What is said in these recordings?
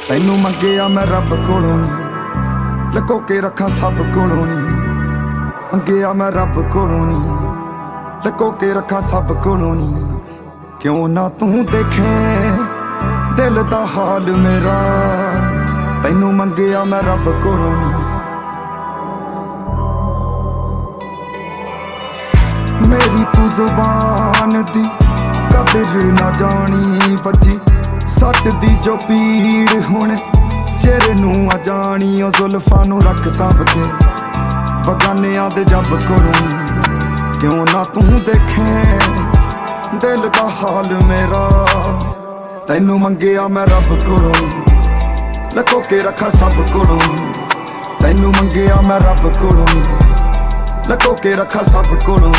ਤੈਨੂੰ ਮੰਗਿਆ ਮੈਂ ਰੱਬ ਕੋਲੋਂ ਨੀ, ਲੁਕੋ ਕੇ ਰੱਖਾਂ ਸਭ ਕੋਲੋਂ ਨੀ। ਮੰਗਿਆ ਮੈਂ ਰੱਬ ਕੋਲੋਂ ਨੀ, ਲੁਕੋ ਕੇ ਰੱਖਾਂ ਸਭ ਕੋਲੋਂ ਨੀ। ਕਿਉਂ ਨਾ ਤੂੰ ਦੇਖੇ ਦਿਲ ਦਾ ਹਾਲ ਮੇਰਾ, ਤੈਨੂੰ ਮੰਗਿਆ ਮੈਂ ਰੱਬ ਕੋਲੋਂ ਨੀ। ਮੇਰੀ ਤੂੰ ਜ਼ੁਬਾਨ ਦੀ ਕਦਰ ਨਾ ਜਾਣੀ, ਵੱਜੀ ਸੱਟ ਦੀ ਜੋ ਪੀੜ ਹੁਣ ਚਿਹਰੇ ਨੂੰ ਆ ਜਾਣੀ। ਉਹ ਜ਼ੁਲਫਾਂ ਨੂੰ ਰੱਖ ਸਾਂਭ ਕੇ ਬਗਾਨਿਆਂ ਦੇ ਜੱਬ ਕੋਲੋਂ। ਕਿਉਂ ਨਾ ਤੂੰ ਦੇਖੇ ਦਿਲ ਦਾ ਹਾਲ ਮੇਰਾ, ਤੈਨੂੰ ਮੰਗਿਆ ਮੈਂ ਰੱਬ ਕੋਲੋਂ, ਲੁਕੋ ਕੇ ਰੱਖਾਂ ਸਭ ਕੋਲੋਂ। ਤੈਨੂੰ ਮੰਗਿਆ ਮੈਂ ਰੱਬ ਕੋਲੋਂ, ਲੁਕੋ ਕੇ ਰੱਖਾਂ ਸਭ ਕੋਲੋਂ।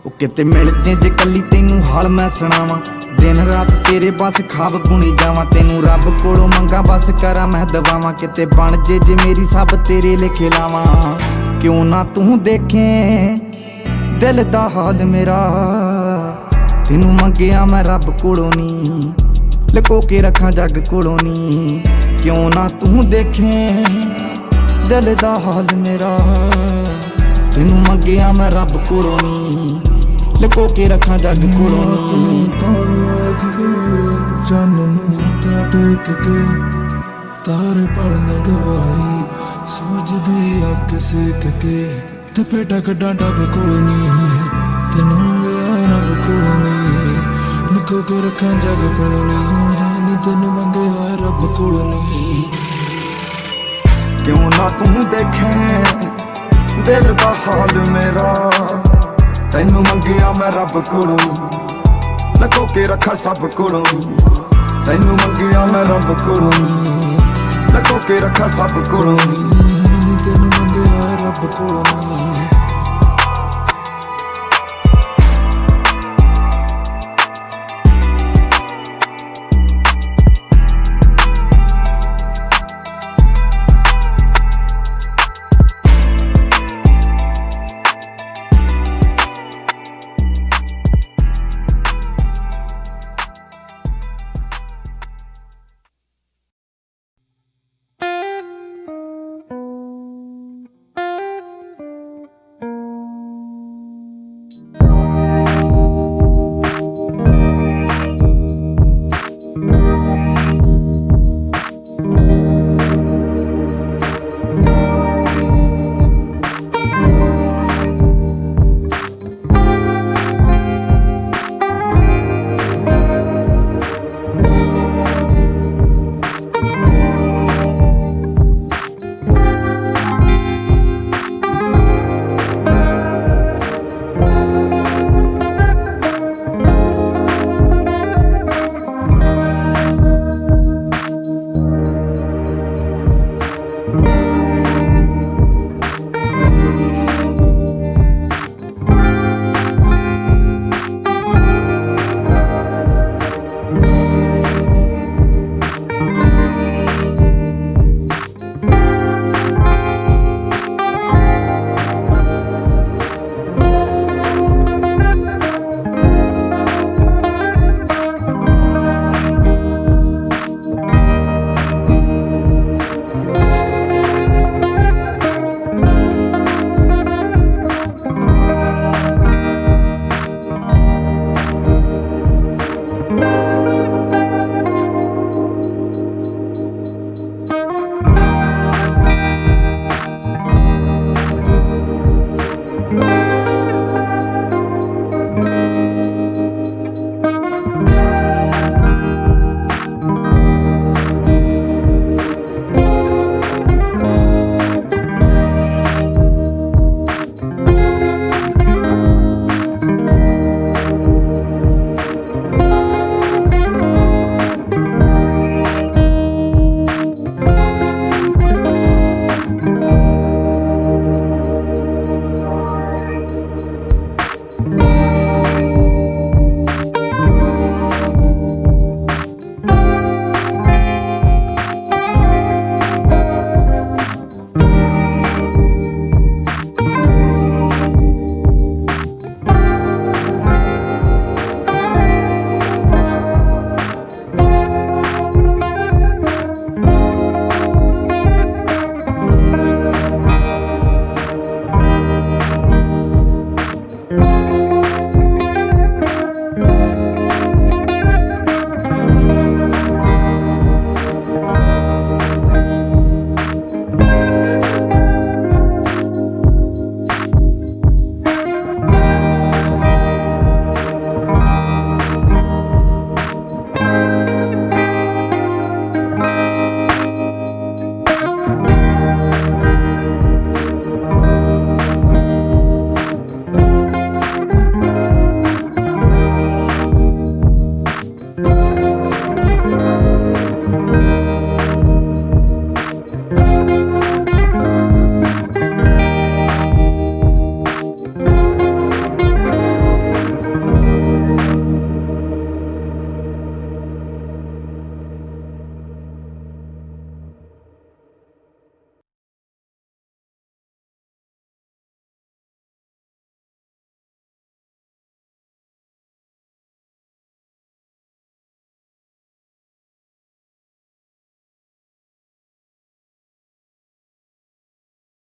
ਉਹ ਕਿਤੇ ਮਿਲਦੇ ਜੇ ਕੱਲੀ ਤੈਨੂੰ ਹਾਲ ਮੈਂ ਸੁਣਾਵਾਂ, ਦਿਨ ਰਾਤ ਤੇਰੇ ਬਸ ਖਾਬ ਬੁਣੀ ਜਾਵਾਂ। ਤੈਨੂੰ ਰੱਬ ਕੋਲੋਂ ਮੰਗਾਂ ਬਸ ਕਰਾਂ ਮੈਂ ਦਵਾਵਾਂ, ਕਿਤੇ ਬਣ ਜੇ ਮੇਰੀ ਸਭ ਤੇਰੇ ਲਿਖੇ ਲਾਵਾਂ। ਕਿਉਂ ਨਾ ਤੂੰ ਦੇਖੇ ਦਿਲ ਦਾ ਹਾਲ ਮੇਰਾ, ਤੈਨੂੰ ਮੰਗਿਆ ਮੈਂ ਰੱਬ ਕੋਲੋਂ ਨੀ, ਲੁਕੋ ਕੇ ਰੱਖਾਂ ਜੱਗ ਕੋਲੋਂ ਨੀ। ਕਿਉਂ ਨਾ ਤੂੰ ਦੇਖੇ ਦਿਲ ਦਾ ਹਾਲ ਮੇਰਾ, ਤੈਨੂੰ ਮੰਗਿਆ ਮੈਂ ਰੱਬ ਕੋਲੋਂ ਨੀ, ਲੁਕੋ ਕੇ ਰੱਖਾਂ ਜੱਗ ਕੋਲੋਂ ਨੀ। ਚੰਨ ਨੂੰ ਤਾਂ ਟੇਕ ਕੇ ਤਾਰੇ ਪੜਨ ਗਵਾਈ, ਸੂਰਜ ਦੀ ਅੱਗ ਸੇਕ ਕੇ ਤੇ ਪੇਟਾ ਕੱਢਾਂ ਡੱਬ ਕੋਲ ਨੀ। ਤੈਨੂੰ ਗਿਆ ਰੱਬ ਕੋਲ ਨੀ, ਲੁਕੋ ਲੁਕੋ ਕੇ ਰੱਖਾਂ ਜੱਗ ਕੋਲੋਂ ਨੀ ਤੈਨੂੰ ਮੰਗਿਆ ਰੱਬ ਕੋਲੋਂ ਨੀ। ਕਿਉਂ ਨਾ ਤੂੰ ਦੇਖੇ ਦਿਲ ਦਾ ਹਾਲ ਮੇਰਾ, ਤੈਨੂੰ ਮੰਗਿਆ ਮੈਂ ਰੱਬ ਕੋਲੋਂ ਲੁਕੋ ਕੇ ਰੱਖਾਂ ਸਭ ਕੋਲੋਂ। ਤੈਨੂੰ ਮੰਗਿਆ ਮੈਂ ਰੱਬ ਕੋਲੋਂ ਲੁਕੋ ਕੇ ਰੱਖਾਂ ਸਭ ਕੋਲੋਂ। ਤੈਨੂੰ ਮੰਗਿਆ ਰੱਬ ਕੋਲੋਂ ਨੀ।